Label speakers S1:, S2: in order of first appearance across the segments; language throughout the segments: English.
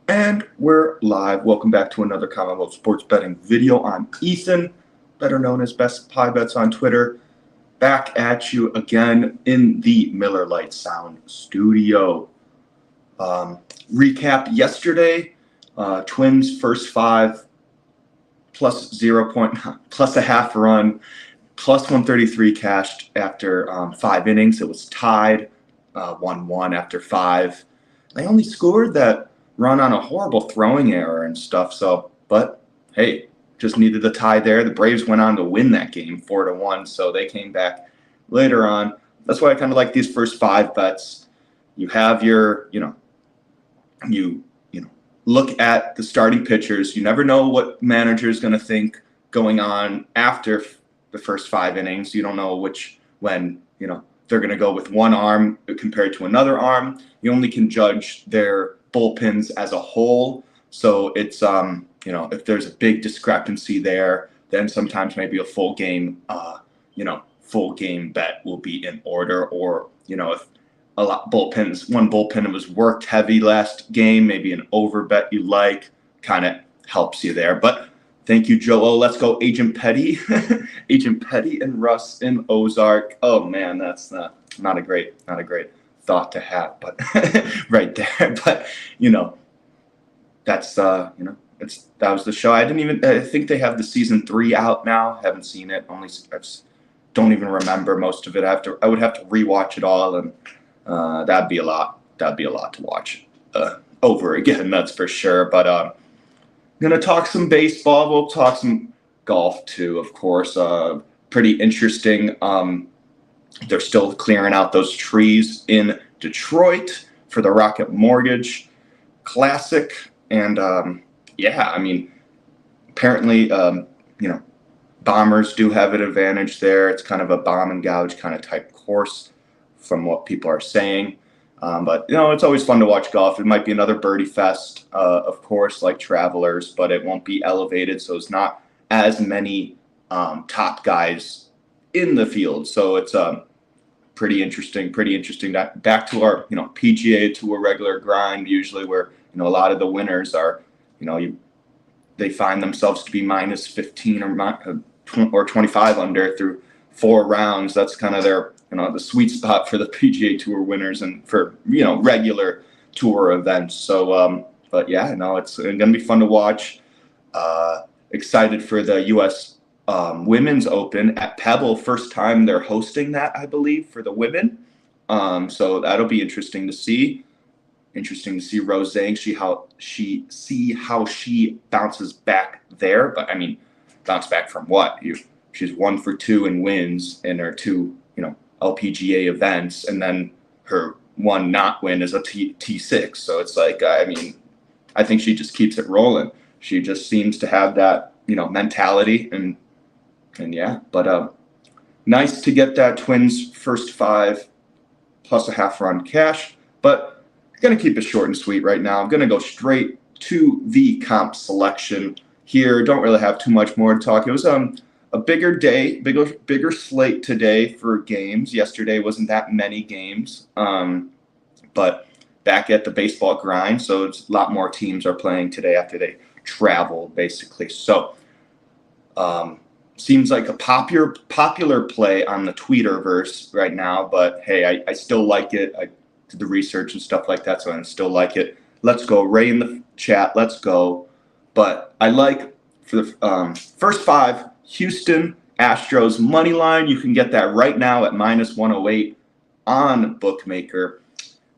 S1: And we're live. Welcome back to another Commonwealth Sports Betting video. I'm Ethan, better known as Best Pie Bets on Twitter. Back at you again in the Miller Lite Sound studio. Recap yesterday, Twins first five, plus 0 point, plus a half run, plus 133 cashed after 5 innings. It was tied 1-1 after 5. They only scored that run on a horrible throwing error and stuff. But hey, just needed a tie there. The Braves went on to win that game 4-1, so they came back later on. That's why I kind of like these first 5 bets. You have your, you look at the starting pitchers. You never know what manager is going to think going on after the first 5 innings. You don't know when they're going to go with one arm compared to another arm. You only can judge their bullpens as a whole. So it's, if there's a big discrepancy there, then sometimes maybe a full game bet will be in order. Or, if one bullpen was worked heavy last game, maybe an over bet you like kind of helps you there. But thank you, Joe. Let's go Agent Petty. Agent Petty and Russ in Ozark. Oh man, that's not a great thought to have, but right there. But that's that was the show. I think they have the season 3 out now. Haven't seen it. I don't even remember most of it. I would have to rewatch it all, and that'd be a lot to watch over again. That's for sure. But I'm gonna talk some baseball. We'll talk some golf too, of course. Pretty interesting. They're still clearing out those trees in Detroit for the Rocket Mortgage Classic, and apparently, bombers do have an advantage there. It's kind of a bomb and gouge kind of type course, from what people are saying. But it's always fun to watch golf. It might be another birdie fest, of course, like Travelers, but it won't be elevated, so it's not as many top guys in the field. So it's pretty interesting. Back to our PGA Tour regular grind, usually where a lot of the winners are they find themselves to be minus 15 or 25 under through 4 rounds. That's kind of their the sweet spot for the PGA Tour winners and for regular tour events. So but yeah, it's gonna be fun to watch. Excited for the U.S. Women's Open at Pebble. First time they're hosting that, I believe, for the women. So that'll be interesting to see. Interesting to see Rose Zhang, how she bounces back there. But bounce back from what? She's 1 for 2 in wins in her 2 LPGA events, and then her 1 not win is a T6. So it's like, I think she just keeps it rolling. She just seems to have that mentality, and yeah. But nice to get that Twins first 5 plus a half run cash. But I'm going to keep it short and sweet right now. I'm going to go straight to the comp selection here. Don't really have too much more to talk. It was a bigger day, bigger slate today for games. Yesterday wasn't that many games, but back at the baseball grind, so it's a lot more teams are playing today after they travel, basically. So seems like a popular play on the Tweeterverse right now, but hey, I still like it. I did the research and stuff like that, so I still like it. Let's go. Ray in the chat, let's go. But I like, for the first 5, Houston Astros money line. You can get that right now at minus 108 on Bookmaker.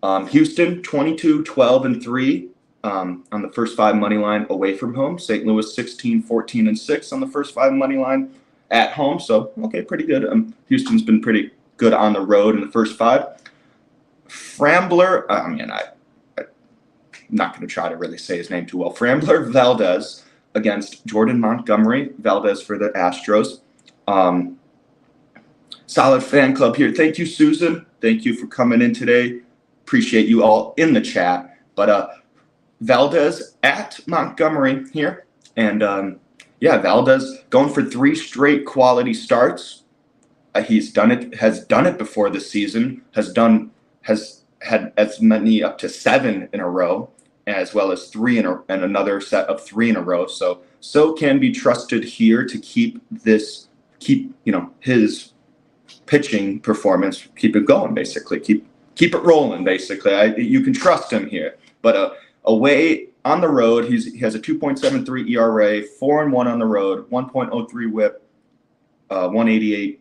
S1: Houston 22-12-3 on the first 5 money line away from home. St. Louis 16-14-6 on the first 5 money line at home. So okay, pretty good. Houston's been pretty good on the road in the first 5. Frambler, I'm not going to try to really say his name too well. Frambler Valdez against Jordan Montgomery. Valdez for the Astros. Solid fan club here. Thank you, Susan. Thank you for coming in today. Appreciate you all in the chat. But Valdez at Montgomery here. And Valdez going for 3 straight quality starts. Has done it before this season. Has had as many up to 7 in a row. as well as and another set of 3 in a row. So can be trusted here to keep his pitching performance, keep it going, basically, keep it rolling, basically. You can trust him here. But away on the road, he has a 2.73 ERA, 4-1 on the road, 1.03 WHIP, 188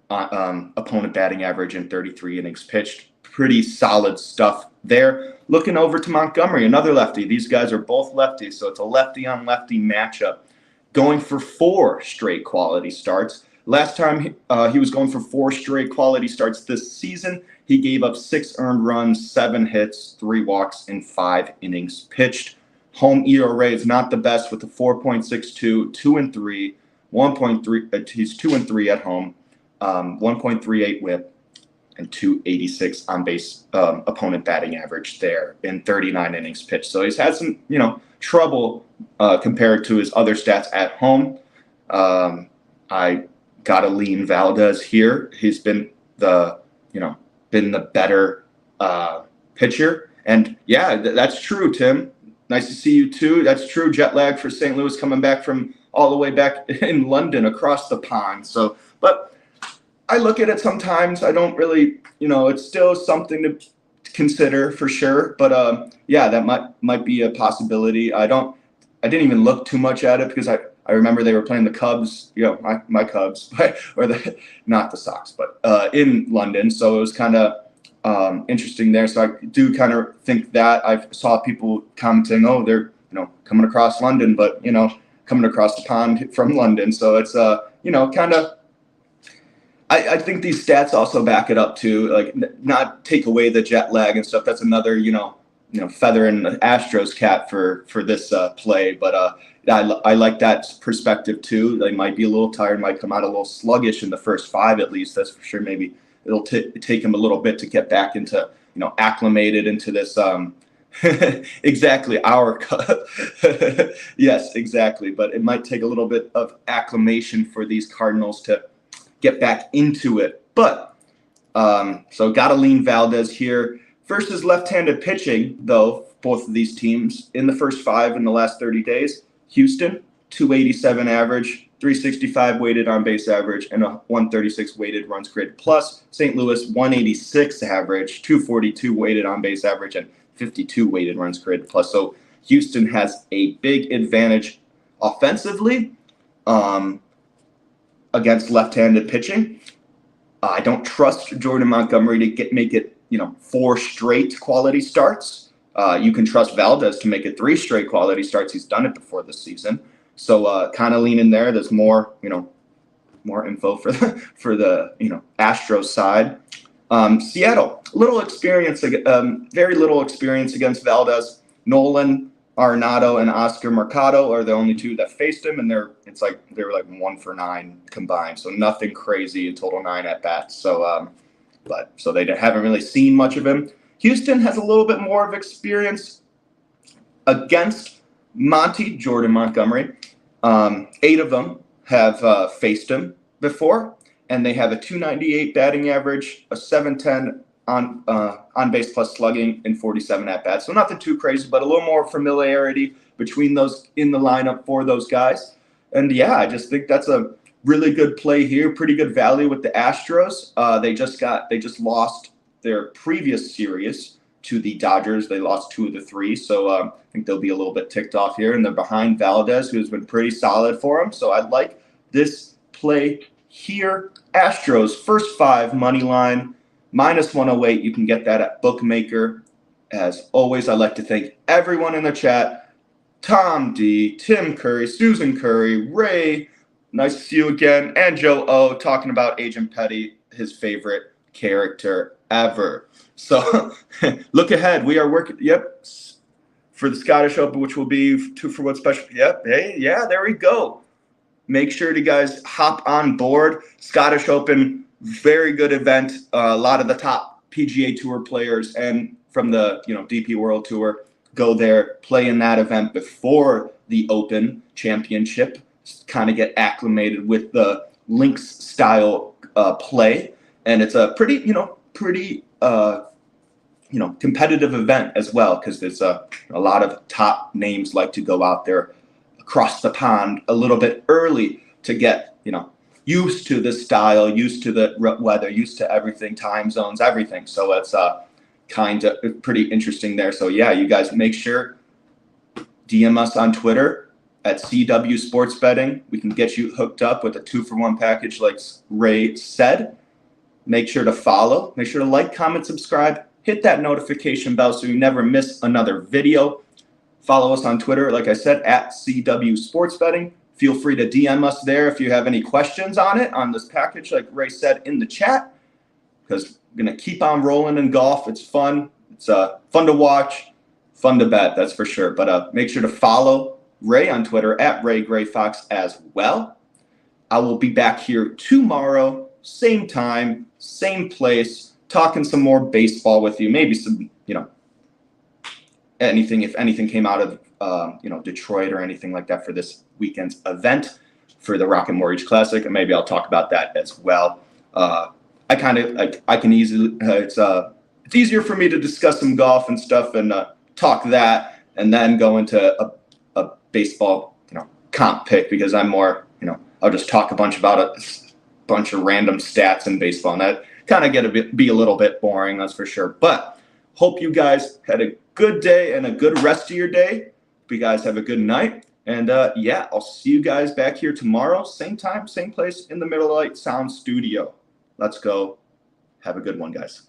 S1: opponent batting average, and 33 innings pitched. Pretty solid stuff there. Looking over to Montgomery, another lefty. These guys are both lefties, so it's a lefty on lefty matchup. Going for 4 straight quality starts. Last time he was going for 4 straight quality starts this season, he gave up 6 earned runs, 7 hits, 3 walks, and 5 innings pitched. Home ERA is not the best with a 4.62, 2-3, 1.3. He's 2-3 at home, 1.38 WHIP, and 286 on base opponent batting average there in 39 innings pitched. So he's had some trouble compared to his other stats at home. I gotta lean Valdez here. He's been the better pitcher, and yeah, that's true. Tim, nice to see you too. That's true. Jet lag for St. Louis, coming back from all the way back in London across the pond. So, but I look at it sometimes. I don't really, it's still something to consider for sure. But yeah, that might be a possibility. I didn't even look too much at it because I remember they were playing the Cubs, my Cubs, or not the Sox, but in London. So it was kind of interesting there. So I do kind of think that I saw people commenting, oh, they're coming across London, but coming across the pond from London. So it's kind of. I think these stats also back it up too. Like, not take away the jet lag and stuff. That's another feather in the Astros cap for this play. But I like that perspective too. They might be a little tired, might come out a little sluggish in the first 5 at least. That's for sure. Maybe it'll take him a little bit to get back into acclimated into this. Exactly, our yes, exactly. But it might take a little bit of acclimation for these Cardinals to get back into it. But so got to lean Valdez here. Versus left-handed pitching, though, both of these teams in the first 5 in the last 30 days. Houston, 287 average, 365 weighted on base average, and a 136 weighted runs created plus. St. Louis, 186 average, 242 weighted on base average, and 52 weighted runs created plus. So Houston has a big advantage offensively against left-handed pitching. I don't trust Jordan Montgomery to make it 4 straight quality starts. You can trust Valdez to make it 3 straight quality starts. He's done it before this season. So kind of lean in there. There's more info for the Astros side. Seattle, little experience, very little experience against Valdez. Nolan Arenado and Oscar Mercado are the only 2 that faced him, and they were like 1 for 9 combined. So nothing crazy, a total 9 at bats. So so they haven't really seen much of him. Houston has a little bit more of experience against Jordan Montgomery. 8 of them have faced him before, and they have a 298 batting average, a 710 on base plus slugging, and 47 at bats. So nothing too crazy, but a little more familiarity between those in the lineup for those guys. And yeah, I just think that's a really good play here. Pretty good value with the Astros. They just lost their previous series to the Dodgers. They lost 2 of the 3. So I think they'll be a little bit ticked off here. And they're behind Valdez, who's been pretty solid for them. So I like this play here. Astros, first 5 money line, -108. You can get that at Bookmaker. As always, I'd like to thank everyone in the chat. Tom D, Tim Curry, Susan Curry, Ray, nice to see you again, and Joe O, talking about Agent Petty, his favorite character ever. So look ahead. We are working, for the Scottish Open, which will be 2 for 1 special. Yep, hey, yeah, there we go. Make sure to guys hop on board. Scottish Open, very good event. A lot of the top PGA Tour players and from the DP World Tour go there, play in that event before the Open Championship. Kind of get acclimated with the links style play, and it's a pretty competitive event as well, because there's a lot of top names like to go out there across the pond a little bit early to get used to the style, used to the weather, used to everything, time zones, everything. So it's kind of pretty interesting there. So yeah, you guys make sure DM us on Twitter at CW Sports Betting. We can get you hooked up with a 2-for-1 package, like Ray said. Make sure to follow. Make sure to like, comment, subscribe. Hit that notification bell so you never miss another video. Follow us on Twitter, like I said, at CW Sports Betting. Feel free to DM us there if you have any questions on this package, like Ray said in the chat, because we're going to keep on rolling in golf. It's fun. It's fun to watch, fun to bet, that's for sure. But make sure to follow Ray on Twitter at Ray Gray Fox as well. I will be back here tomorrow, same time, same place, talking some more baseball with you. Maybe some, anything, if anything came out of, Detroit or anything like that for this weekend's event for the Rocket Mortgage Classic. And maybe I'll talk about that as well. I can easily, it's easier for me to discuss some golf and stuff and talk that and then go into a baseball, comp pick, because I'm more, I'll just talk a bunch about a bunch of random stats in baseball, and that kind of be a little bit boring, that's for sure. But hope you guys had a good day and a good rest of your day. Hope you guys have a good night. And yeah, I'll see you guys back here tomorrow, same time, same place in the Middle Light Sound Studio. Let's go. Have a good one, guys.